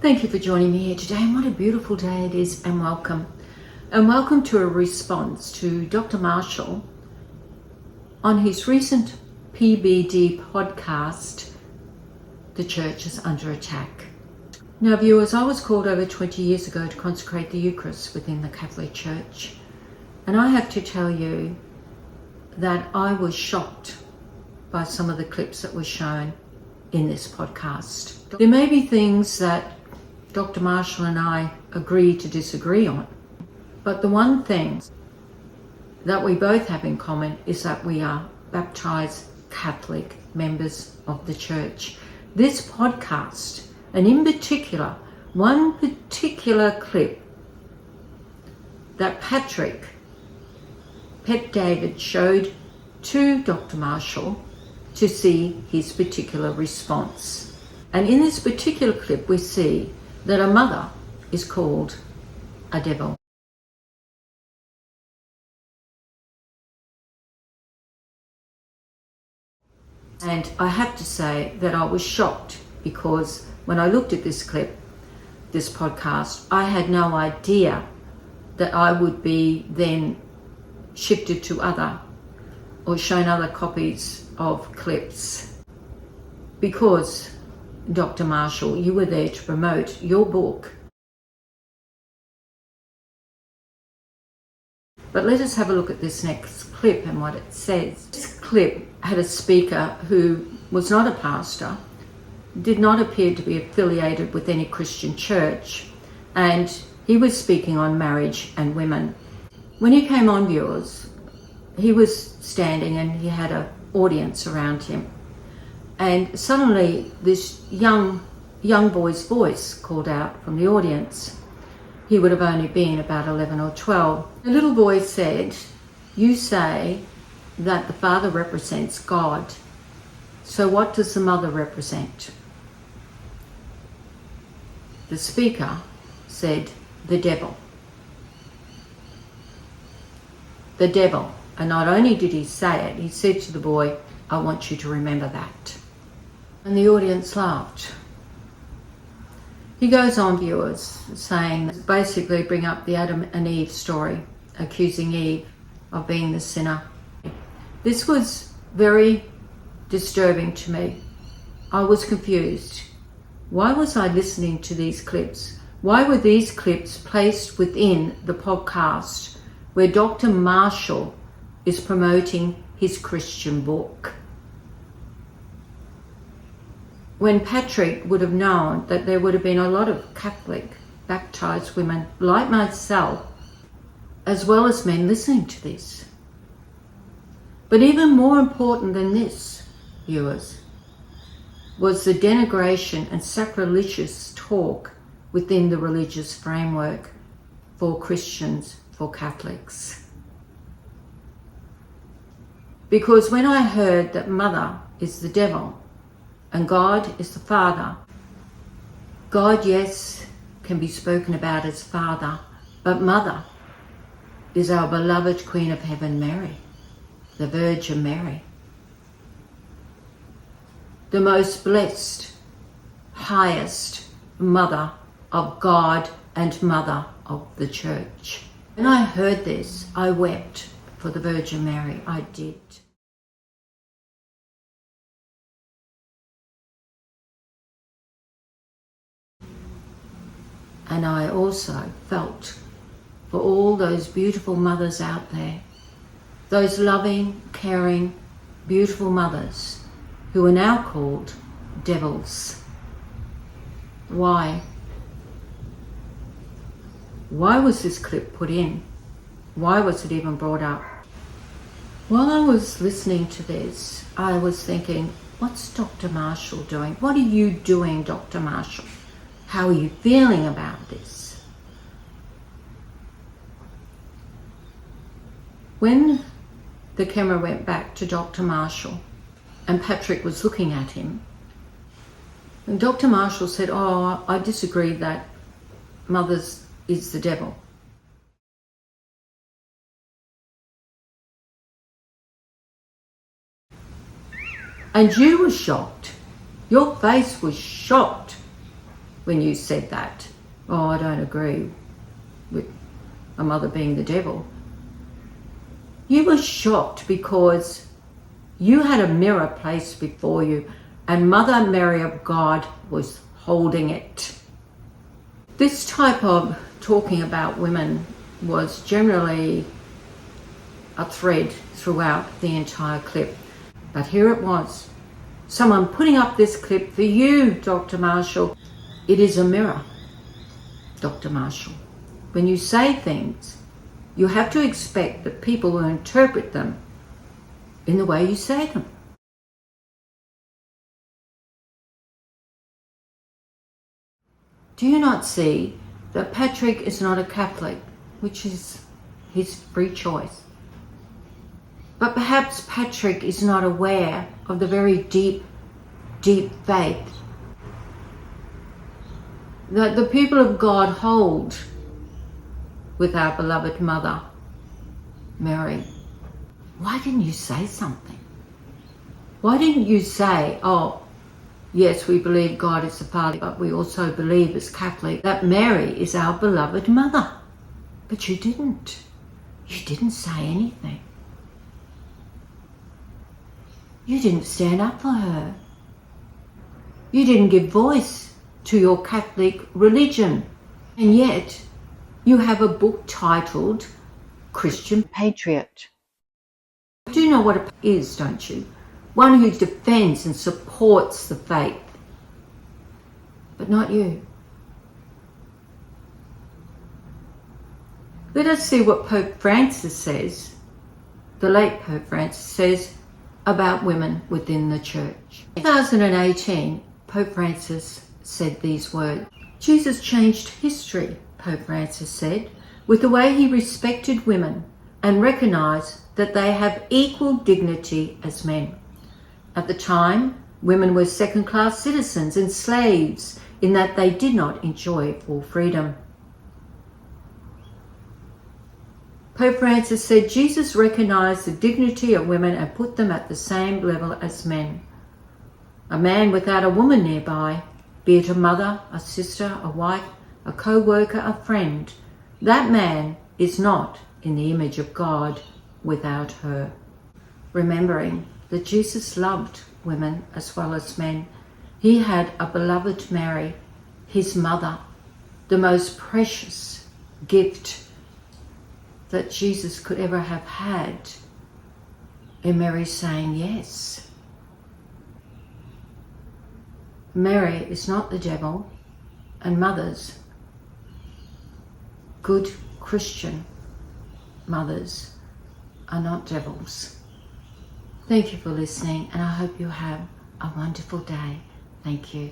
Thank you for joining me here today, and what a beautiful day it is, and welcome. And welcome to a response to Dr. Marshall on his recent PBD podcast, The Church is Under Attack. Now viewers, I was called over 20 years ago to consecrate the Eucharist within the Catholic Church, and I have to tell you that I was shocked by some of the clips that were shown in this podcast. There may be things that Dr. Marshall and I agree to disagree on, but the one thing that we both have in common is that we are baptized Catholic members of the Church. This podcast, and in particular, one particular clip that Patrick, Pet David, showed to Dr. Marshall to see his particular response. And in this particular clip, we see that a mother is called a devil. And I have to say that I was shocked, because when I looked at this clip, this podcast, I had no idea that I would be then shifted to other or shown other copies of clips, because Dr. Marshall, you were there to promote your book. But let us have a look at this next clip and what it says. This clip had a speaker who was not a pastor, did not appear to be affiliated with any Christian church, and he was speaking on marriage and women. When he came on, viewers, he was standing and he had an audience around him. And suddenly this young boy's voice called out from the audience. He would have only been about 11 or 12. The little boy said, "You say that the father represents God. So what does the mother represent?" The speaker said, "The devil." The devil. And not only did he say it, he said to the boy, "I want you to remember that." And the audience laughed. He goes on, viewers, saying, basically bring up the Adam and Eve story, accusing Eve of being the sinner. This was very disturbing to me. I was confused. Why was I listening to these clips? Why were these clips placed within the podcast where Dr. Marshall is promoting his Christian book? When Patrick would have known that there would have been a lot of Catholic baptized women like myself, as well as men, listening to this. But even more important than this, viewers, was the denigration and sacrilegious talk within the religious framework for Christians, for Catholics. Because when I heard that mother is the devil and God is the Father, God, yes, can be spoken about as Father, but Mother is our beloved Queen of Heaven, Mary, the Virgin Mary, the most blessed, highest Mother of God and Mother of the Church. When I heard this, I wept for the Virgin Mary. I did. And I also felt for all those beautiful mothers out there, those loving, caring, beautiful mothers who are now called devils. Why? Why was this clip put in? Why was it even brought up? While I was listening to this, I was thinking, what's Dr. Marshall doing? What are you doing, Dr. Marshall? How are you feeling about this? When the camera went back to Dr. Marshall and Patrick was looking at him, and Dr. Marshall said, "Oh, I disagree that mothers is the devil." And you were shocked. Your face was shocked when you said that. Oh, I don't agree with a mother being the devil. You were shocked because you had a mirror placed before you and Mother Mary of God was holding it. This type of talking about women was generally a thread throughout the entire clip. But here it was. Someone putting up this clip for you, Dr. Marshall. It is a mirror, Dr. Marshall. When you say things, you have to expect that people will interpret them in the way you say them. Do you not see that Patrick is not a Catholic, which is his free choice? But perhaps Patrick is not aware of the very deep, deep faith that the people of God hold with our beloved Mother, Mary. Why didn't you say something? Why didn't you say, oh, yes, we believe God is the Father, but we also believe as Catholic that Mary is our beloved Mother? But you didn't. You didn't say anything. You didn't stand up for her. You didn't give voice to your Catholic religion. And yet, you have a book titled Christian Patriot. You do know what it is, don't you? One who defends and supports the faith. But not you. Let us see what Pope Francis says, the late Pope Francis says, about women within the church. In 2018, Pope Francis said these words. Jesus changed history, Pope Francis said, with the way he respected women and recognized that they have equal dignity as men. At the time, women were second-class citizens and slaves in that they did not enjoy full freedom. Pope Francis said Jesus recognized the dignity of women and put them at the same level as men. A man without a woman nearby, be it a mother, a sister, a wife, a co-worker, a friend, that man is not in the image of God without her. Remembering that Jesus loved women as well as men, he had a beloved Mary, his mother, the most precious gift that Jesus could ever have had, and Mary saying yes. Mary is not the devil, and mothers, good Christian mothers, are not devils. Thank you for listening, and I hope you have a wonderful day. Thank you.